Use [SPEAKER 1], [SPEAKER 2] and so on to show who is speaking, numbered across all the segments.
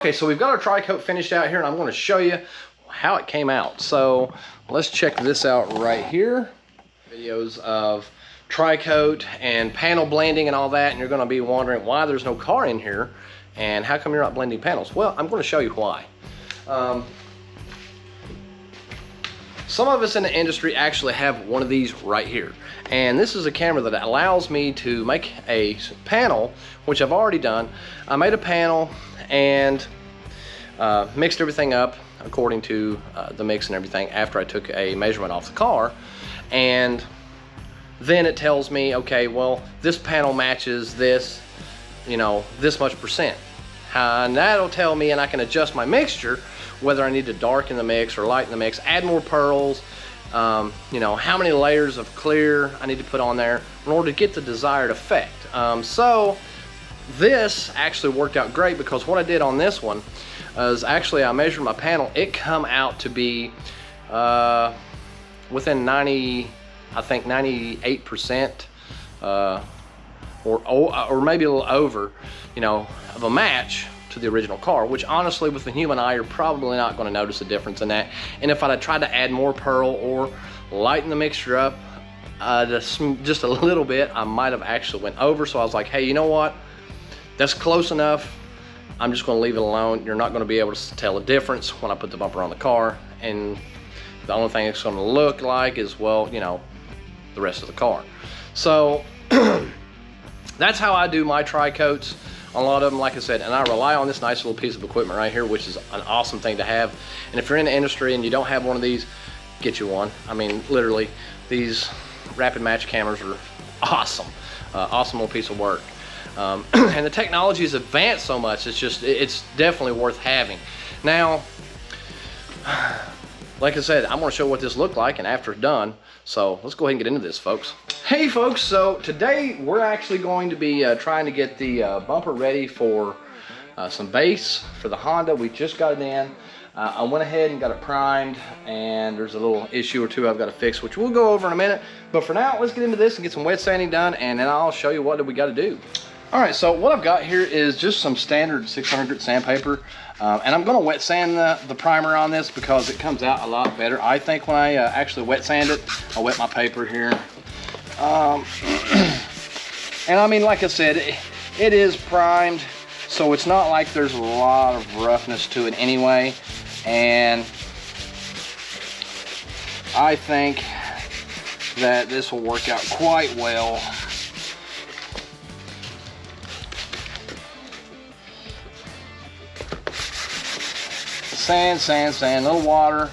[SPEAKER 1] Okay, so we've got our tri-coat finished out here, and I'm going to show you how it came out. So let's check this out right here. Videos of tri-coat and panel blending and all that, and you're going to be wondering why there's no car in here and how come you're not blending panels. Well, I'm going to show you why. Some of us in the industry actually have one of these right here, and this is a camera that allows me to make a panel, which I've already done. I made a panel and mixed everything up according to the mix and everything after I took a measurement off the car, and then it tells me, okay, well, this panel matches this, you know, this much percent, and that'll tell me, and I can adjust my mixture whether I need to darken the mix or lighten the mix, add more pearls, you know, how many layers of clear I need to put on there in order to get the desired effect. So this actually worked out great, because what I did on this one is actually I measured my panel. It come out to be within 90, I think 98%, or maybe a little over, you know, of a match to the original car, which honestly with the human eye you're probably not going to notice a difference in that. And if I'd have tried to add more pearl or lighten the mixture up just a little bit, I might have actually went over. So I was like, hey, you know what, that's close enough, I'm just going to leave it alone. You're not going to be able to tell a difference when I put the bumper on the car, and the only thing it's going to look like is, well, you know, the rest of the car. So that's how I do my tri-coats. A lot of them, like I said, and I rely on this nice little piece of equipment right here, which is an awesome thing to have. And if you're in the industry and you don't have one of these, get you one. I mean, literally, these rapid match cameras are awesome. Awesome little piece of work. And the technology has advanced so much, it's definitely worth having. Now, like I said, I'm going to show what this looked like and after it's done. So let's go ahead and get into this, folks. Hey folks, so today we're actually going to be trying to get the bumper ready for some base for the Honda. We just got it in. I went ahead and got it primed, and there's a little issue or two I've got to fix, which we'll go over in a minute. But for now, let's get into this and get some wet sanding done, and then I'll show you what we got to do. All right, so what I've got here is just some standard 600 grit sandpaper, and I'm going to wet sand the primer on this because it comes out a lot better, I think, when I actually wet sand it. I'll wet my paper here. And I mean, like I said, it is primed, so it's not like there's a lot of roughness to it anyway, and I think that this will work out quite well. Sand, sand, sand, a little water.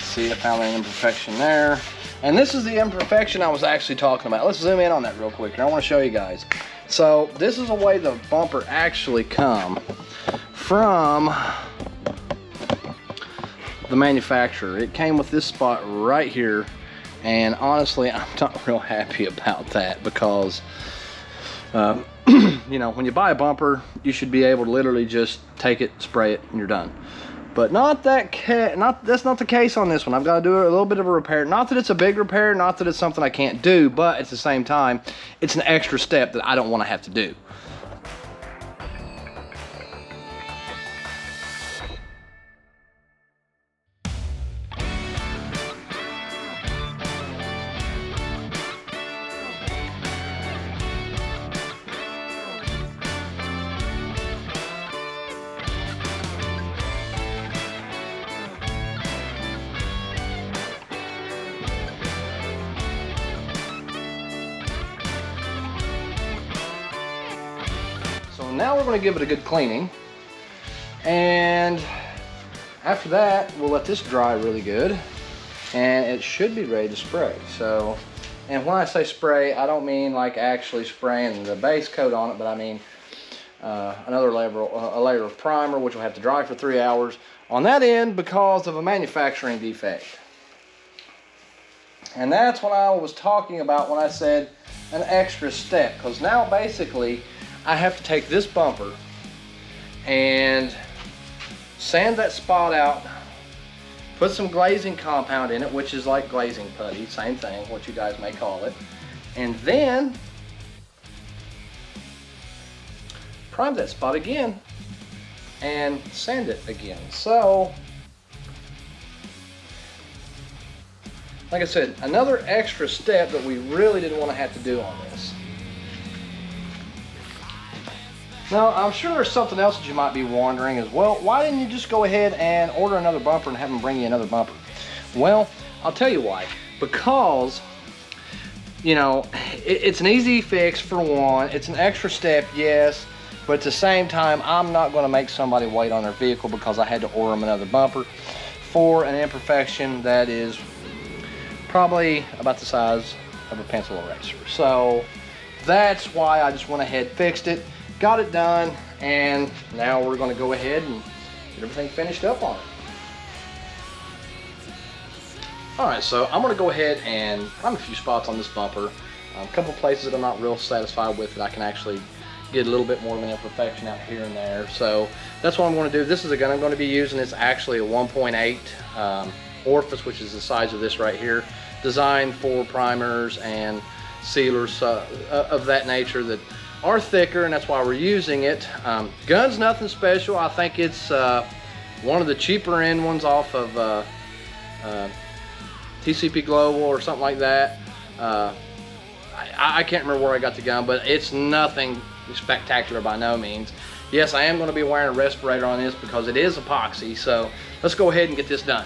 [SPEAKER 1] See, I found an imperfection there. And this is the imperfection I was actually talking about. Let's zoom in on that real quick here. I want to show you guys. So this is the way the bumper actually come from the manufacturer. It came with this spot right here. And honestly, I'm not real happy about that, because you know, when you buy a bumper, you should be able to literally just take it, spray it, and you're done. But that's not the case on this one. I've got to do a little bit of a repair. Not that it's a big repair, not that it's something I can't do, but at the same time, it's an extra step that I don't want to have to do. So now we're going to give it a good cleaning, and after that we'll let this dry really good, and it should be ready to spray. So, and when I say spray, I don't mean like actually spraying the base coat on it, but I mean a layer of primer, which will have to dry for 3 hours on that end because of a manufacturing defect. And that's what I was talking about when I said an extra step, because now basically I have to take this bumper and sand that spot out Put some glazing compound in it, which is like glazing putty, same thing, what you guys may call it. And then prime that spot again and sand it again. So, like I said, another extra step that we really didn't want to have to do on this. Now, I'm sure there's something else that you might be wondering as well. Why didn't you just go ahead and order another bumper and have them bring you another bumper? Well, I'll tell you why. Because, you know, it's an easy fix for one. It's an extra step, yes. But at the same time, I'm not going to make somebody wait on their vehicle because I had to order them another bumper for an imperfection that is probably about the size of a pencil eraser. So that's why I just went ahead, fixed it, got it done, and now we're going to go ahead and get everything finished up on it. Alright, so I'm going to go ahead and prime a few spots on this bumper. A couple places that I'm not real satisfied with that I can actually get a little bit more of an imperfection out here and there. So that's what I'm going to do. This is a gun I'm going to be using. It's actually a 1.8 orifice, which is the size of this right here, designed for primers and sealers of that nature that are thicker, and that's why we're using it. Gun's nothing special. I think it's one of the cheaper end ones off of TCP Global or something like that. I can't remember where I got the gun, but it's nothing spectacular by no means. Yes, I am going to be wearing a respirator on this because it is epoxy, so let's go ahead and get this done.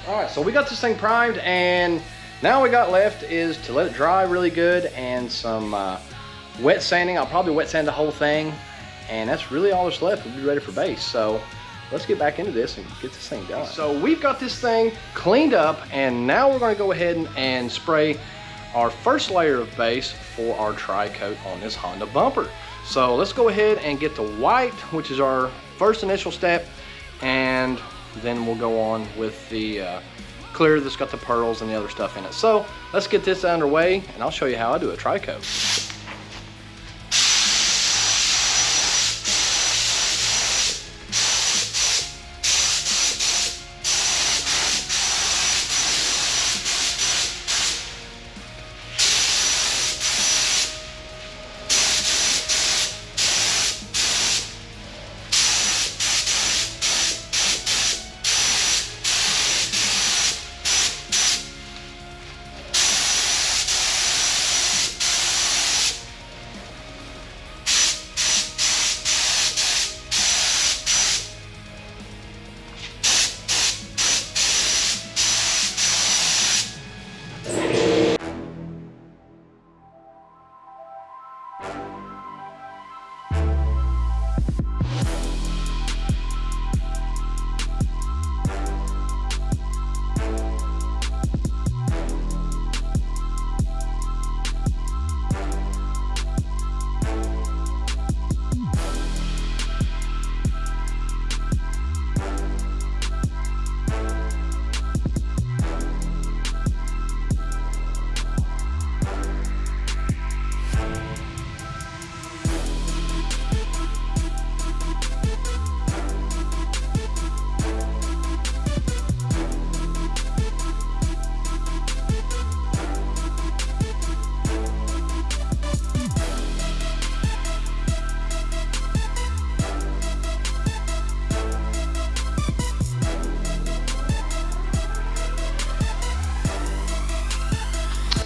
[SPEAKER 1] Alright, so we got this thing primed, and now all we got left is to let it dry really good and some wet sanding. I'll probably wet sand the whole thing, and that's really all that's left. We'll be ready for base. So let's get back into this and get this thing done. So we've got this thing cleaned up, and now we're going to go ahead and spray our first layer of base for our tri-coat on this Honda bumper. So let's go ahead and get the white, which is our first initial step, and then we'll go on with the clear that's got the pearls and the other stuff in it. So let's get this underway, and I'll show you how I do a tri-coat.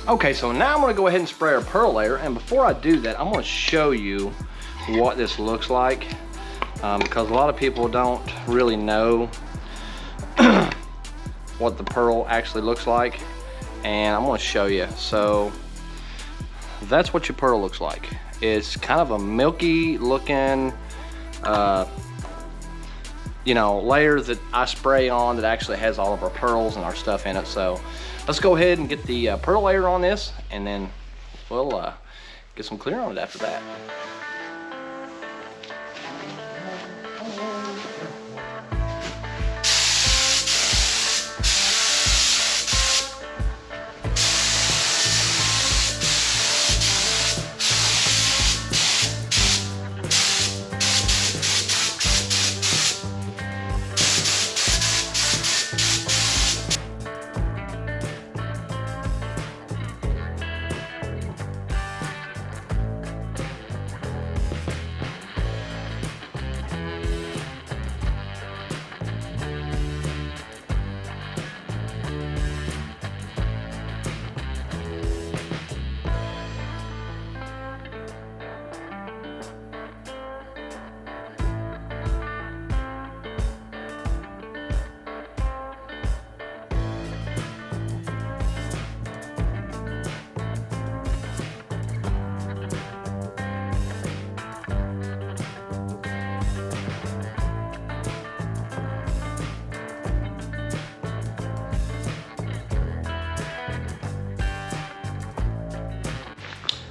[SPEAKER 1] Okay, so now I'm gonna go ahead and spray our pearl layer, and before I do that, I'm gonna show you what this looks like, because a lot of people don't really know what the pearl actually looks like, and I'm gonna show you. So that's what your pearl looks like. It's kind of a milky looking you know, layer that I spray on that actually has all of our pearls and our stuff in it. So let's go ahead and get the pearl layer on this, and then we'll get some clear on it after that.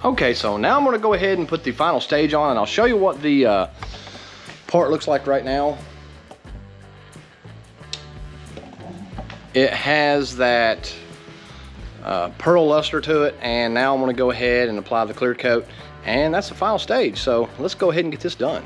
[SPEAKER 1] Okay, so now I'm gonna go ahead and put the final stage on, and I'll show you what the part looks like right now. It has that pearl luster to it, and now I'm gonna go ahead and apply the clear coat, and that's the final stage. So let's go ahead and get this done.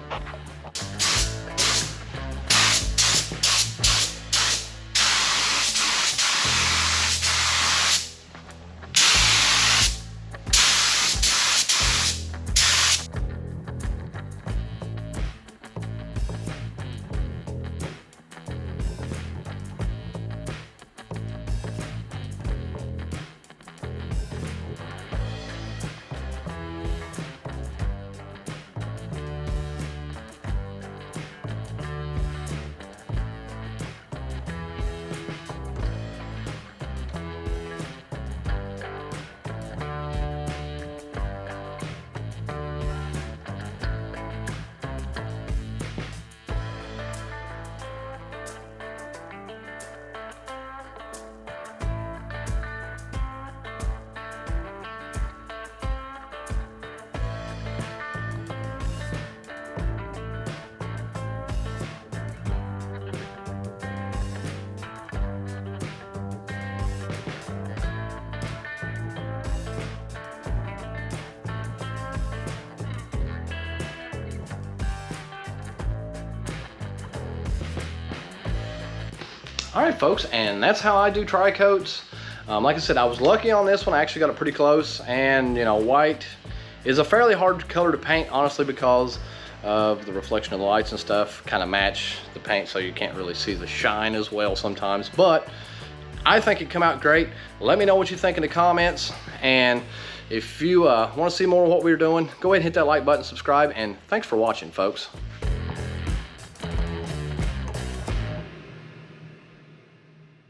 [SPEAKER 1] All right, folks, and that's how I do tri-coats. Like I said, I was lucky on this one. I actually got it pretty close, and you know, white is a fairly hard color to paint, honestly, because of the reflection of the lights and stuff kind of match the paint, so you can't really see the shine as well sometimes. But I think it come out great. Let me know what you think in the comments, and if you want to see more of what we're doing, go ahead and hit that like button, subscribe, and thanks for watching, folks.